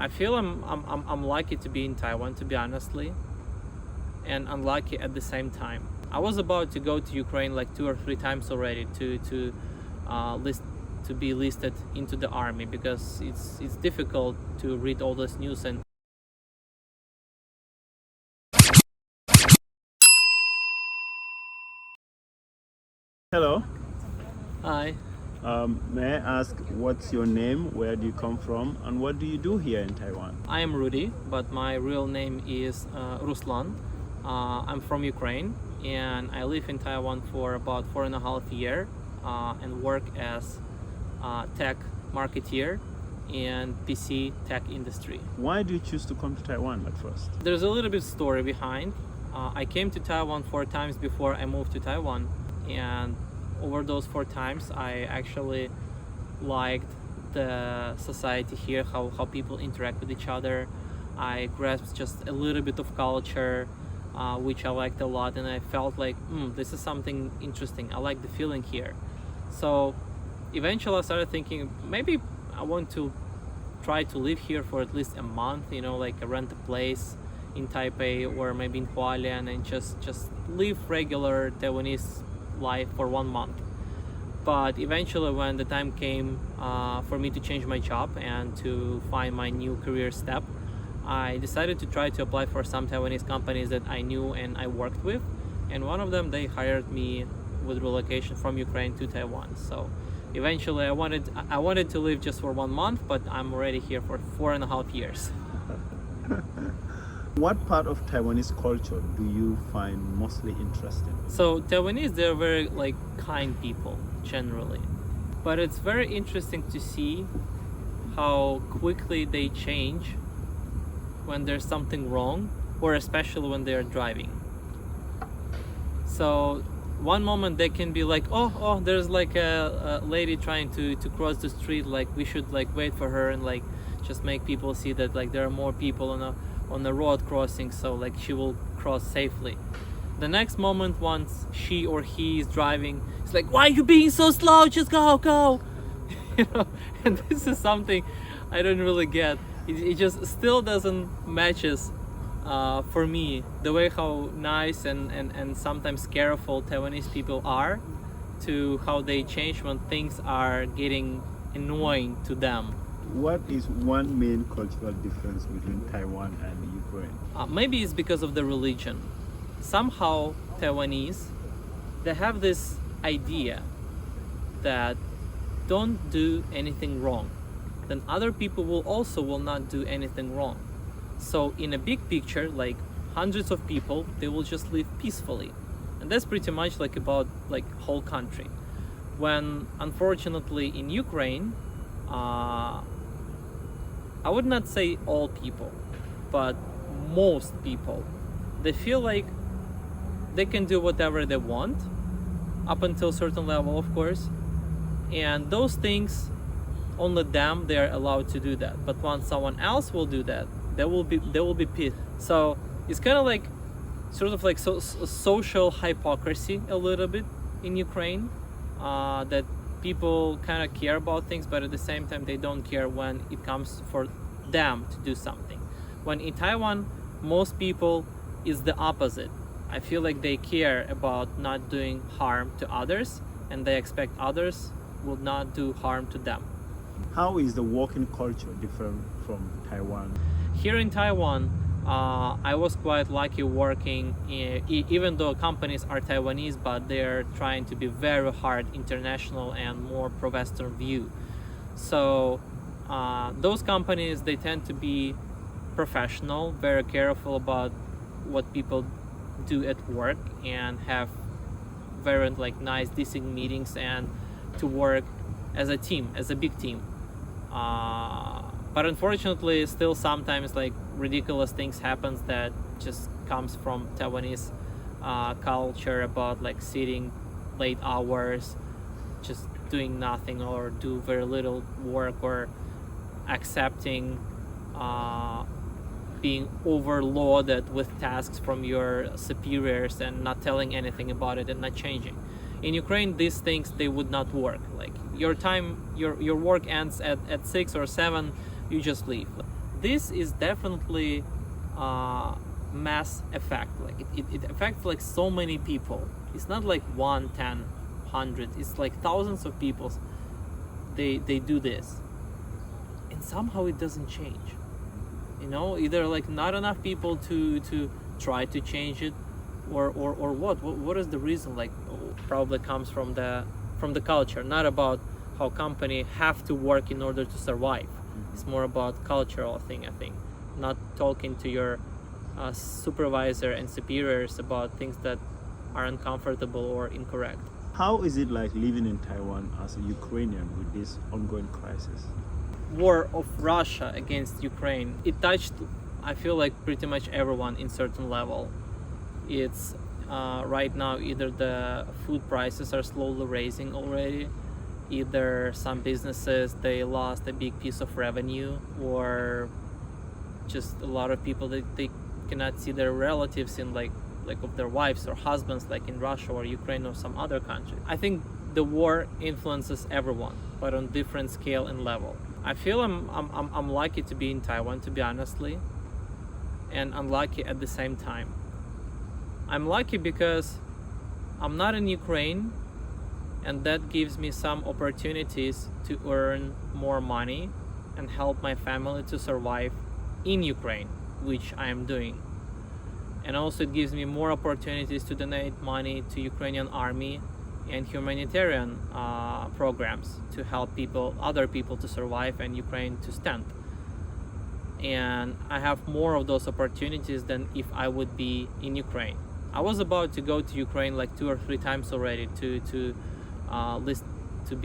I feel I'm lucky to be in Taiwan, to be honestly, and unlucky at the same time. I was about to go to Ukraine like 2 or 3 times already to be listed into the army, because it's difficult to read all this news. And hello. Hi. May I ask, what's your name, where do you come from, and what do you do here in Taiwan? I am Rudy, but my real name is Ruslan. I'm from Ukraine, and I live in Taiwan for about 4.5 years and work as a tech marketeer in PC tech industry. Why do you choose to come to Taiwan at first? There's a little bit story behind. I came to Taiwan 4 times before I moved to Taiwan, and over those 4 times I actually liked the society here, how people interact with each other. I grasped just a little bit of culture, which I liked a lot, and I felt like this is something interesting. I like the feeling here. So eventually I started thinking, maybe I want to try to live here for at least a month, like rent a place in Taipei or maybe in Hualien, and just live regular Taiwanese life for 1 month. But eventually, when the time came for me to change my job and to find my new career step, I decided to try to apply for some Taiwanese companies that I knew and I worked with, and one of them, they hired me with relocation from Ukraine to Taiwan. So eventually I wanted to live just for 1 month, but I'm already here for 4.5 years. What part of Taiwanese culture do you find mostly interesting? So Taiwanese, they're very kind people generally, but it's very interesting to see how quickly they change when there's something wrong, or especially when they're driving. So one moment they can be like, oh, there's a lady trying to cross the street, we should wait for her and just make people see that there are more people on the road crossing, so she will cross safely. The next moment, once she or he is driving, it's like, why are you being so slow? Just go. And this is something I don't really get. It just still doesn't matches for me the way how nice and sometimes careful Taiwanese people are to how they change when things are getting annoying to them. What is one main cultural difference between Taiwan and Ukraine? Maybe it's because of the religion. Somehow Taiwanese, they have this idea that don't do anything wrong, then other people will not do anything wrong. So in a big picture, hundreds of people, they will just live peacefully, and that's pretty much about whole country. When unfortunately in Ukraine, I would not say all people, but most people, they feel like they can do whatever they want, up until a certain level, of course, and those things, only them, they are allowed to do that. But once someone else will do that, they will be pissed. So it's kind of social hypocrisy a little bit in Ukraine, that people kind of care about things, but at the same time they don't care when it comes for them to do something. When in Taiwan, most people is the opposite. I feel like they care about not doing harm to others, and they expect others will not do harm to them. How is the working culture different from Taiwan? Here in Taiwan, I was quite lucky working, even though companies are Taiwanese, but they're trying to be very hard international and more pro-Western view. So those companies, they tend to be professional, very careful about what people do at work, and have very nice decent meetings, and to work as a team, as a big team. But unfortunately, still sometimes ridiculous things happens that just comes from Taiwanese culture, about sitting late hours, just doing nothing, or do very little work, or accepting being overloaded with tasks from your superiors and not telling anything about it and not changing. In Ukraine, these things, they would not work. Your time, your work ends at 6 or 7, you just leave. this is definitely mass effect. Like it affects like so many people. It's not like 1, 10, 100. It's like thousands of people. They do this, and somehow it doesn't change. You know, either like not enough people to try to change it, or what is the reason? Like probably comes from the culture, not about how company have to work in order to survive. It's more about cultural thing, I think. Not talking to your supervisor and superiors about things that are uncomfortable or incorrect. How is it like living in Taiwan as a Ukrainian with this ongoing crisis? War of Russia against Ukraine, it touched, I feel like, pretty much everyone in certain level. It's right now either the food prices are slowly raising already, either some businesses, they lost a big piece of revenue, or just a lot of people that they cannot see their relatives in like of their wives or husbands like in Russia or Ukraine or some other country. I think the war influences everyone, but on different scale and level. I feel I'm lucky to be in Taiwan, to be honestly, and unlucky at the same time. I'm lucky because I'm not in Ukraine, and that gives me some opportunities to earn more money and help my family to survive in Ukraine, which I am doing. And also it gives me more opportunities to donate money to Ukrainian army and humanitarian programs to help other people to survive and Ukraine to stand. And I have more of those opportunities than if I would be in Ukraine. I was about to go to Ukraine like 2 or 3 times already to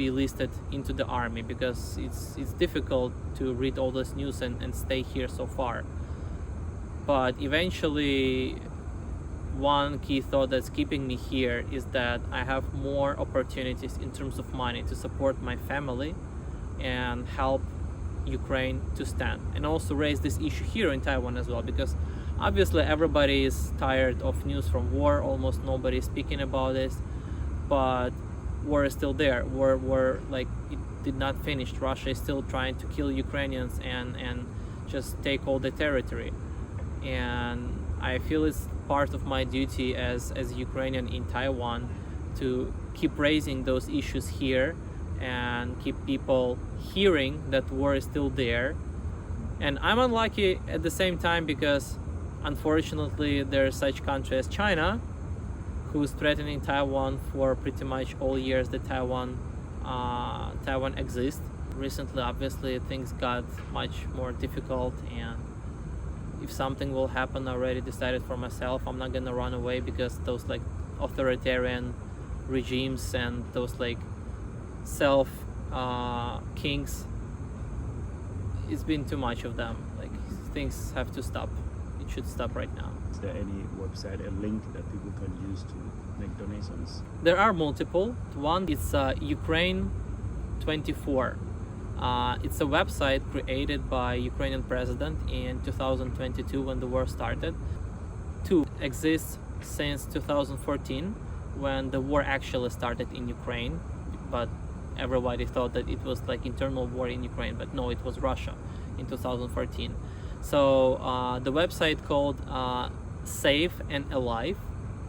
be listed into the army, because it's difficult to read all this news and stay here so far. But eventually, one key thought that's keeping me here is that I have more opportunities in terms of money to support my family and help Ukraine to stand, and also raise this issue here in Taiwan as well, because obviously everybody is tired of news from war. Almost nobody is speaking about this, but war is still there. War like it did not finish. Russia is still trying to kill Ukrainians and just take all the territory. And I feel it's part of my duty as a Ukrainian in Taiwan to keep raising those issues here and keep people hearing that war is still there. And I'm unlucky at the same time because unfortunately there's such country as China who is threatening Taiwan for pretty much all years that Taiwan exists. Recently, obviously, things got much more difficult, and if something will happen, I already decided for myself, I'm not gonna run away, because those like authoritarian regimes and those like self kings, it's been too much of them. Like things have to stop. It should stop right now. Is there any website, a link that people can use to make donations? There are multiple. One is Ukraine 24. It's a website created by Ukrainian president in 2022 when the war started. 2 exists since 2014 when the war actually started in Ukraine, but everybody thought that it was like internal war in Ukraine, but no, it was Russia in 2014. So the website called Safe and Alive.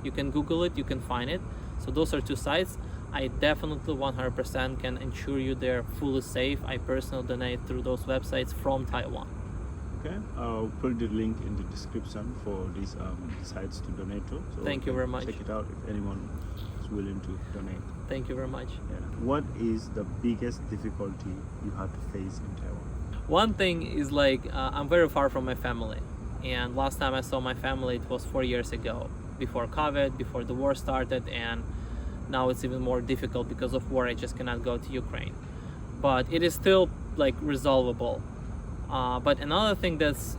You can Google it, you can find it. So those are 2 sites. I definitely 100% can ensure you they're fully safe. I personally donate through those websites from Taiwan. Okay, I'll put the link in the description for these sites to donate to. So thank you very much. Check it out if anyone is willing to donate. Thank you very much. Yeah. What is the biggest difficulty you had to face in Taiwan? One thing is like I'm very far from my family, and last time I saw my family it was 4 years ago, before COVID, before the war started, and now it's even more difficult because of war. I just cannot go to Ukraine, but it is still like resolvable. But another thing that's,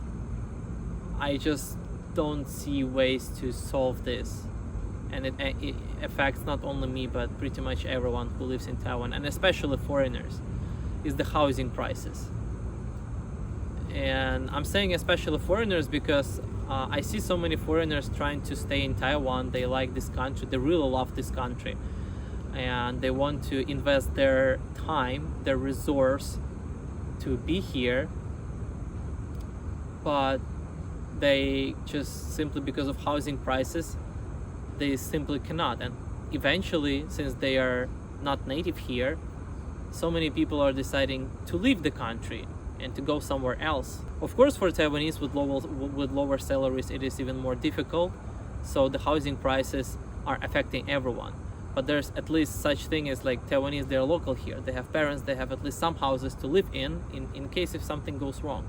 I just don't see ways to solve this, and it affects not only me but pretty much everyone who lives in Taiwan, and especially foreigners, is the housing crisis. And I'm saying especially foreigners because I see so many foreigners trying to stay in Taiwan. They like this country, they really love this country, and they want to invest their time, their resource to be here. but they just simply because of housing prices, they simply cannot. And eventually, since they are not native here, so many people are deciding to leave the country and to go somewhere else. Of course, for Taiwanese with lower salaries, it is even more difficult. So the housing prices are affecting everyone. But there's at least such thing as like Taiwanese, they're local here. They have parents, they have at least some houses to live in case if something goes wrong.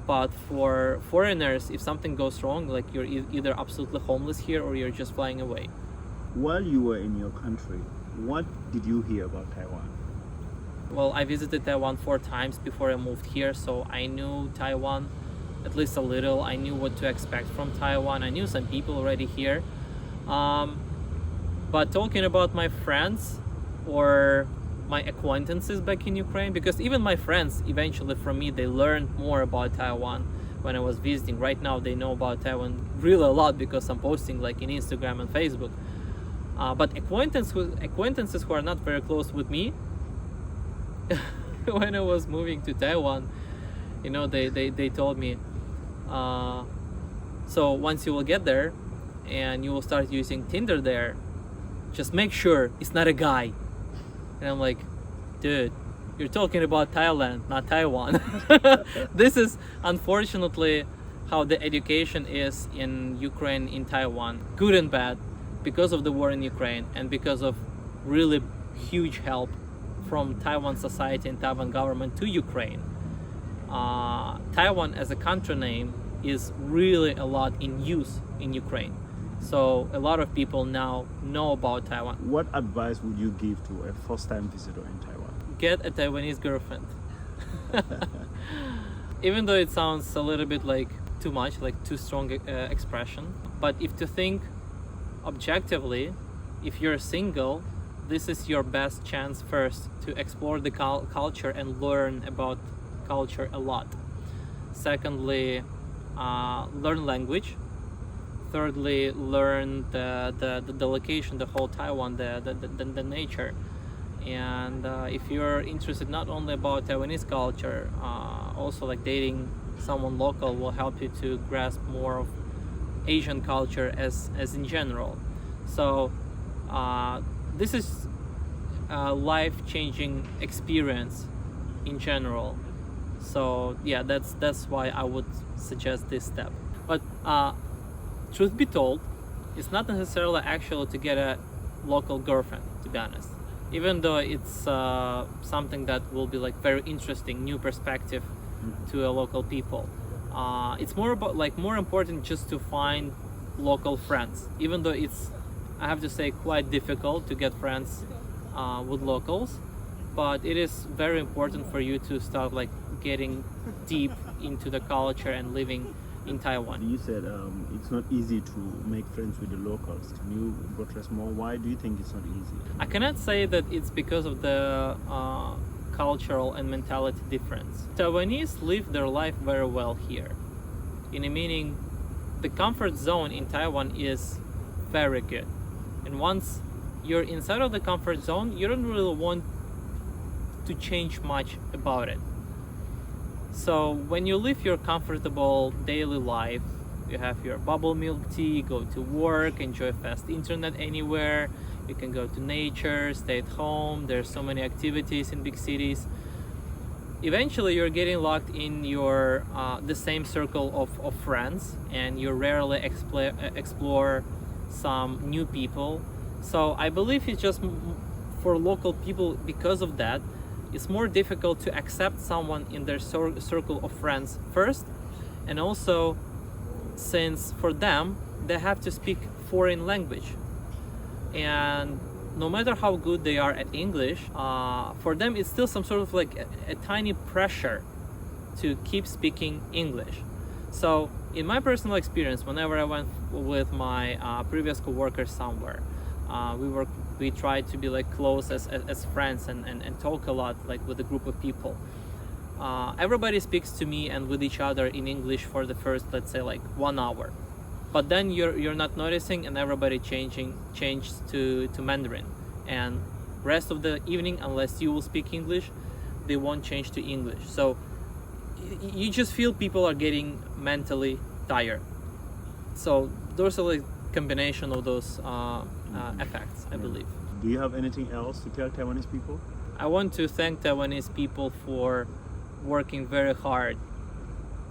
But for foreigners, if something goes wrong, like you're either absolutely homeless here or you're just flying away. While you were in your country, what did you hear about Taiwan? Well, I visited Taiwan 4 times before I moved here, so I knew Taiwan at least a little. I knew what to expect from Taiwan. I knew some people already here. But talking about my friends or my acquaintances back in Ukraine, because even my friends eventually from me, they learned more about Taiwan when I was visiting. Right now they know about Taiwan really a lot because I'm posting like in Instagram and Facebook. But acquaintances who are not very close with me, when I was moving to Taiwan, you know, they told me, so once you will get there and you will start using Tinder there, just make sure it's not a guy. And I'm like, dude, you're talking about Thailand, not Taiwan. This is unfortunately how the education is in Ukraine, in Taiwan, good and bad, because of the war in Ukraine and because of really huge help from Taiwan society and Taiwan government to Ukraine. Taiwan as a country name is really a lot in use in Ukraine. So a lot of people now know about Taiwan. What advice would you give to a first-time visitor in Taiwan? Get a Taiwanese girlfriend. Even though it sounds a little bit like too much, like too strong expression, but if to think objectively, if you're single, this is your best chance first to explore the culture and learn about culture a lot. Secondly, learn language. Thirdly, learn the location, the whole Taiwan, the nature. And if you're interested not only about Taiwanese culture, also like dating someone local will help you to grasp more of Asian culture as in general. So this is a life-changing experience in general. So yeah, that's why I would suggest this step. But truth be told, it's not necessarily actual to get a local girlfriend, to be honest. Even though it's something that will be like very interesting, new perspective to a local people. It's more about like more important just to find local friends. Even though it's, I have to say, quite difficult to get friends with locals, but it is very important for you to start like getting deep into the culture and living in Taiwan. You said it's not easy to make friends with the locals. Can you buttress more? Why do you think it's not easy? I cannot say that it's because of the cultural and mentality difference. Taiwanese live their life very well here. In a meaning, the comfort zone in Taiwan is very good. And once you're inside of the comfort zone, you don't really want to change much about it. So when you live your comfortable daily life, you have your bubble milk tea, go to work, enjoy fast internet anywhere, you can go to nature, stay at home, there's so many activities in big cities. Eventually you're getting locked in your the same circle of friends, and you rarely explore some new people. So I believe it's just for local people, because of that, it's more difficult to accept someone in their circle of friends first, and also since for them they have to speak foreign language, and no matter how good they are at English, for them it's still some sort of like a tiny pressure to keep speaking English. So in my personal experience, whenever I went with my previous co-workers somewhere, we tried to be like close as friends and talk a lot like with a group of people. Everybody speaks to me and with each other in English for the first, let's say, like 1 hour, but then you're not noticing, and everybody changed to Mandarin, and rest of the evening, unless you will speak English, they won't change to English. So you just feel people are getting mentally tired. So there's a like combination of those effects, I believe. Do you have anything else to tell Taiwanese people? I want to thank Taiwanese people for working very hard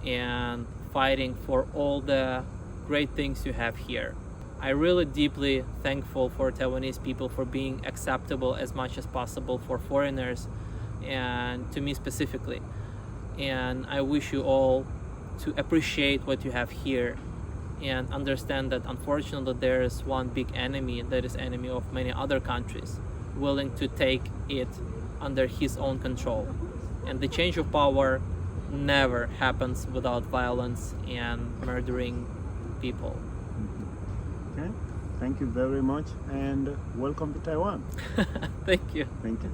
and fighting for all the great things you have here. I'm really deeply thankful for Taiwanese people for being acceptable as much as possible for foreigners and to me specifically. And I wish you all to appreciate what you have here and understand that unfortunately there is one big enemy that is enemy of many other countries willing to take it under his own control. And the change of power never happens without violence and murdering people. Okay, thank you very much and welcome to Taiwan. Thank you. Thank you.